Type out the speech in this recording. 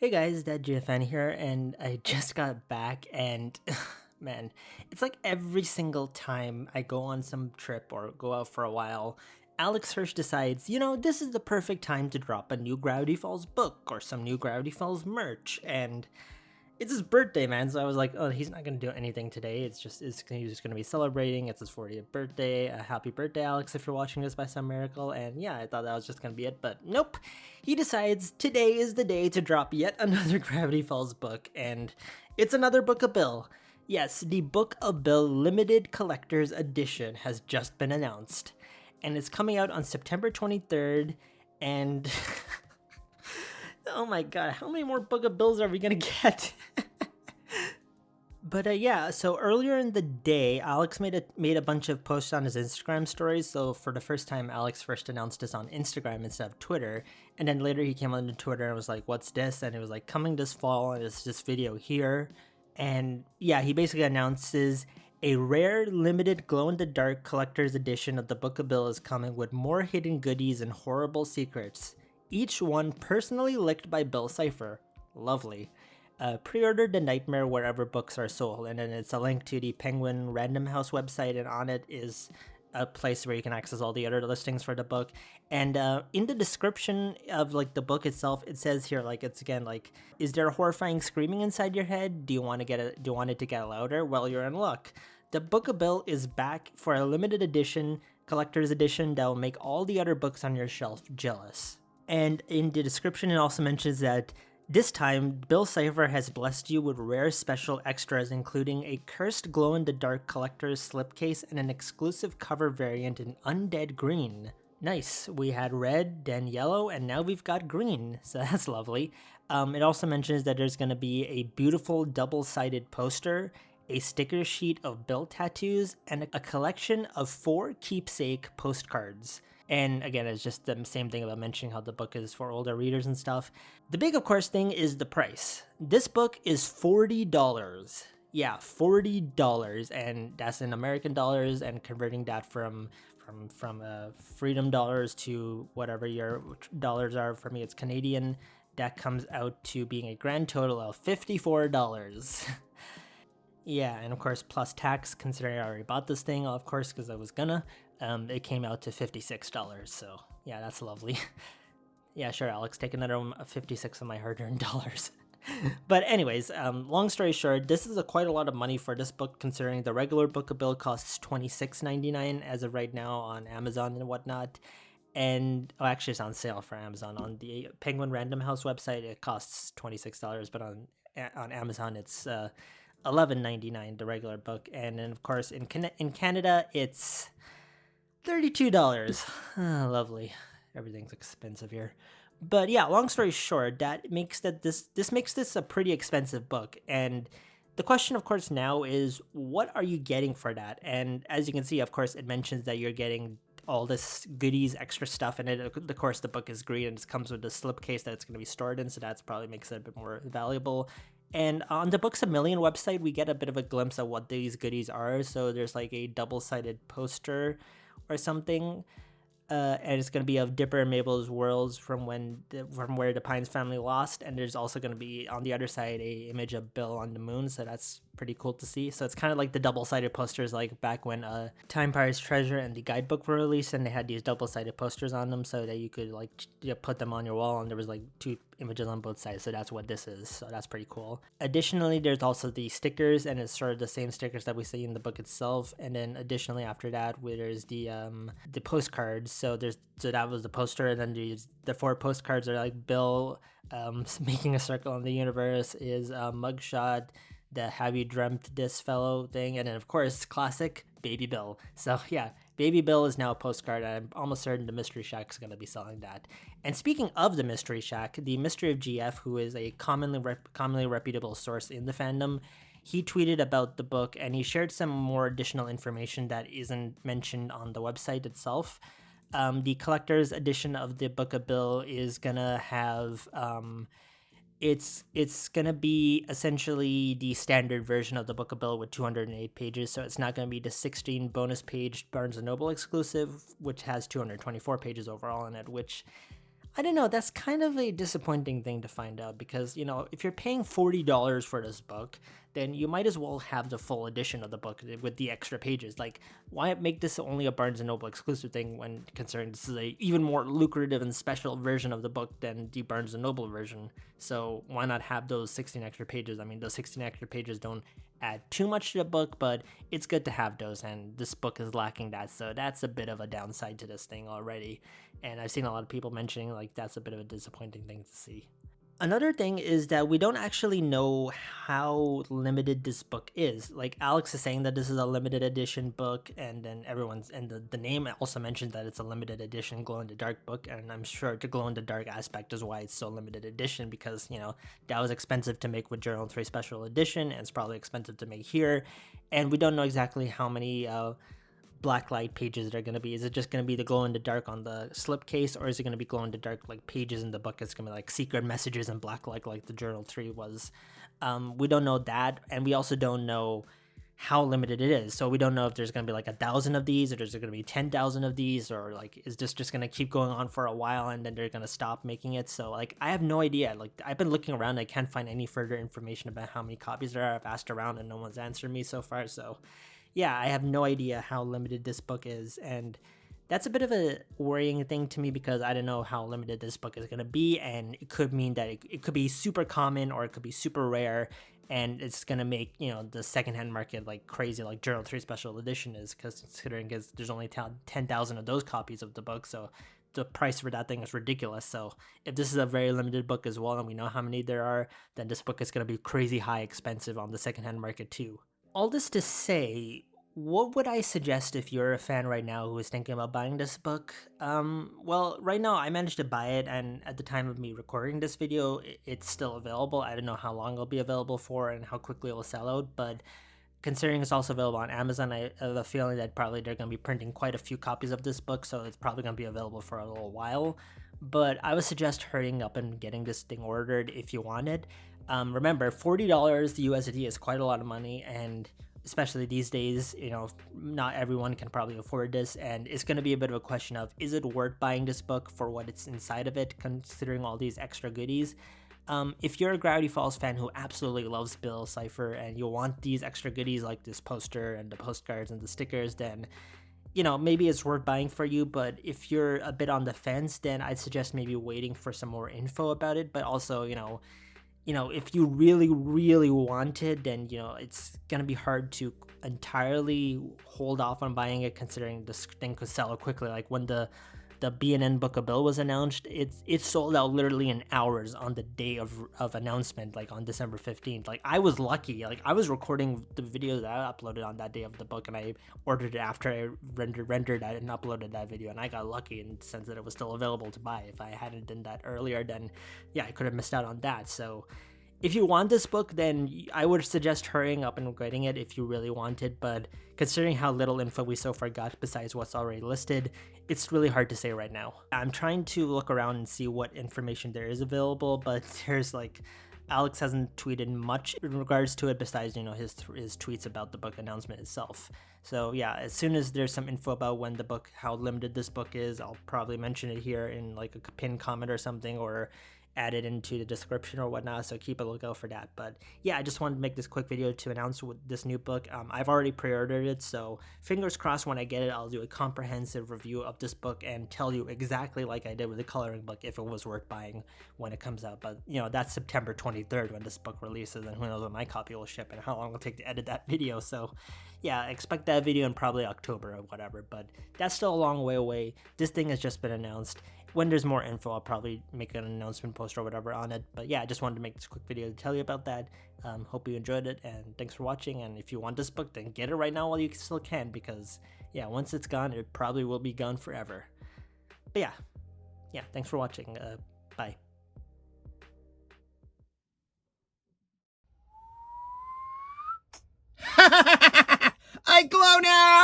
Hey guys, Dad GFN here, and I just got back, and man, it's like every single time I go on some trip or go out for a while, Alex Hirsch decides, this is the perfect time to drop a new Gravity Falls book or some new Gravity Falls merch, and it's his birthday, man. So I was like, oh, he's not gonna do anything today. He's just gonna be celebrating. It's his 40th birthday. Happy birthday, Alex, if you're watching this by some miracle. And yeah, I thought that was just gonna be it, but nope. He decides today is the day to drop yet another Gravity Falls book, and it's another Book of Bill. Yes, the Book of Bill Limited Collector's Edition has just been announced, and it's coming out on September 23rd. And oh my god, how many more Book of Bills are we gonna get? But yeah, so earlier in the day, Alex made a bunch of posts on his Instagram stories. So for the first time, Alex first announced this on Instagram instead of Twitter, and then later he came onto Twitter and was like, "What's this?" And it was like, "Coming this fall, and it's this video here." And yeah, he basically announces a rare, limited glow-in-the-dark collector's edition of the Book of Bill is coming with more hidden goodies and horrible secrets, each one personally licked by Bill Cipher. Lovely. Pre-order The Nightmare wherever books are sold, and then it's a link to the Penguin Random House website, and on it is a place where you can access all the other listings for the book. And in the description of like the book itself, it says here, like, it's again like, is there horrifying screaming inside your head? Do you want it to get louder? Well, you're in luck. The Book of Bill is back for a limited edition, collector's edition that will make all the other books on your shelf jealous. And in the description, it also mentions that this time, Bill Cipher has blessed you with rare special extras, including a cursed glow-in-the-dark collector's slipcase and an exclusive cover variant in undead green. Nice. We had red, then yellow, and now we've got green, so that's lovely. It also mentions that there's going to be a beautiful double-sided poster, a sticker sheet of Bill tattoos, and a collection of 4 keepsake postcards. And again, it's just the same thing about mentioning how the book is for older readers and stuff. The big, of course, thing is the price. This book is $40. Yeah, $40, and that's in American dollars, and converting that from freedom dollars to whatever your dollars are. For me, it's Canadian. That comes out to being a grand total of $54. Yeah, and of course, plus tax, considering I already bought this thing, of course, because I was gonna. It came out to $56, so yeah, that's lovely. Yeah, sure, Alex, take another 56 of my hard-earned dollars. But anyways, long story short, this is quite a lot of money for this book, considering the regular Book of Bill costs $26.99 as of right now on Amazon and whatnot. And actually, it's on sale for Amazon. On the Penguin Random House website, it costs $26, but on Amazon, it's $11.99, the regular book. And then, of course, in Canada, it's $32. Lovely. Everything's expensive here. But yeah, long story short, that makes this makes this a pretty expensive book. And the question, of course, now is, what are you getting for that? And as you can see, of course, it mentions that you're getting all this goodies, extra stuff, and of course, the book is green and it comes with a slipcase that it's going to be stored in, so that's probably makes it a bit more valuable. And on the Books A Million website, we get a bit of a glimpse of what these goodies are. So there's like a double-sided poster or something, and it's going to be of Dipper and Mabel's worlds from where the Pines family lost. And there's also going to be on the other side a image of Bill on the moon, so that's pretty cool to see. So it's kind of like the double-sided posters, like back when Time Pirate's Treasure and the guidebook were released, and they had these double-sided posters on them, so that you could like put them on your wall, and there was like 2 images on both sides. So that's what this is. So that's pretty cool. Additionally, there's also the stickers, and it's sort of the same stickers that we see in the book itself. And then additionally, after that, there's the postcards. So that was the poster, and then the 4 postcards are like Bill making a circle in the universe, is a mugshot, the "Have you dreamt this fellow" thing, and then of course classic Baby Bill. So yeah, Baby Bill is now a postcard, and I'm almost certain the Mystery Shack is going to be selling that. And speaking of the Mystery Shack, the Mystery of GF, who is a commonly reputable source in the fandom, he tweeted about the book, and he shared some more additional information that isn't mentioned on the website itself. The collector's edition of the Book of Bill is gonna have it's gonna be essentially the standard version of the Book of Bill with 208 pages. So it's not gonna be the 16 bonus page Barnes and Noble exclusive, which has 224 pages overall in it, which I don't know. That's kind of a disappointing thing to find out because, if you're paying $40 for this book, then you might as well have the full edition of the book with the extra pages. Like, why make this only a Barnes & Noble exclusive thing when considering this is a even more lucrative and special version of the book than the Barnes & Noble version? So why not have those 16 extra pages? I mean, those 16 extra pages don't add too much to the book, but it's good to have those, and this book is lacking that, so that's a bit of a downside to this thing already. And I've seen a lot of people mentioning like that's a bit of a disappointing thing to see. Another thing is that we don't actually know how limited this book is. Like, Alex is saying that this is a limited edition book, and then the name also mentioned that it's a limited edition glow in the dark book, and I'm sure the glow in the dark aspect is why it's so limited edition, because that was expensive to make with Journal 3 Special Edition, and it's probably expensive to make here, and we don't know exactly how many blacklight pages they're going to be. Is it just going to be the glow in the dark on the slipcase, or is it going to be glow in the dark like pages in the book? It's going to be like secret messages and blacklight like the Journal 3 was. We don't know that, and we also don't know how limited it is. So we don't know if there's going to be like 1,000 of these, or there's going to be 10,000 of these, or like is this just going to keep going on for a while and then they're going to stop making it. So like I have no idea. Like, I've been looking around, I can't find any further information about how many copies there are. I've asked around and no one's answered me so far. So yeah, I have no idea how limited this book is, and that's a bit of a worrying thing to me because I don't know how limited this book is going to be, and it could mean that it could be super common or it could be super rare, and it's going to make, the secondhand market like crazy, like Journal 3 Special Edition is, because considering there's only 10,000 of those copies of the book, so the price for that thing is ridiculous. So if this is a very limited book as well, and we know how many there are, then this book is going to be crazy high expensive on the secondhand market too. All this to say, what would I suggest if you're a fan right now who is thinking about buying this book? Well, right now I managed to buy it, and at the time of me recording this video, it's still available. I don't know how long it'll be available for and how quickly it will sell out, but considering it's also available on Amazon, I have a feeling that probably they're going to be printing quite a few copies of this book, so it's probably going to be available for a little while. But I would suggest hurrying up and getting this thing ordered if you want it. Remember, $40 USD is quite a lot of money, and especially these days, not everyone can probably afford this, and it's going to be a bit of a question of, is it worth buying this book for what it's inside of it, considering all these extra goodies? If you're a Gravity Falls fan who absolutely loves Bill Cipher and you want these extra goodies like this poster and the postcards and the stickers, then maybe it's worth buying for you. But if you're a bit on the fence, then I'd suggest maybe waiting for some more info about it. But also, if you really, really want it, then, it's going to be hard to entirely hold off on buying it, considering this thing could sell quickly. Like when the B&N Book of Bill was announced, it sold out literally in hours on the day of announcement, like on December 15th. Like, I was lucky. Like, I was recording the video that I uploaded on that day of the book, and I ordered it after I rendered that and uploaded that video, and I got lucky in the sense that it was still available to buy. If I hadn't done that earlier, then yeah, I could have missed out on that. So if you want this book, then I would suggest hurrying up and getting it if you really want it, but considering how little info we so far got besides what's already listed, it's really hard to say right now. I'm trying to look around and see what information there is available, but there's Alex hasn't tweeted much in regards to it besides, his tweets about the book announcement itself. So yeah, as soon as there's some info about how limited this book is, I'll probably mention it here in like a pinned comment or something, or add it into the description or whatnot, so keep a lookout for that. But yeah, I just wanted to make this quick video to announce this new book. I've already pre-ordered it, so fingers crossed when I get it, I'll do a comprehensive review of this book and tell you exactly like I did with the coloring book if it was worth buying when it comes out. But that's September 23rd when this book releases, and who knows when my copy will ship and how long it'll take to edit that video. So yeah, expect that video in probably October or whatever, but that's still a long way away. This thing has just been announced. When there's more info, I'll probably make an announcement post or whatever on it. But yeah, I just wanted to make this quick video to tell you about that. Hope you enjoyed it, and thanks for watching. And if you want this book, then get it right now while you still can, because yeah, once it's gone, it probably will be gone forever. But yeah, thanks for watching. Bye. I glow now!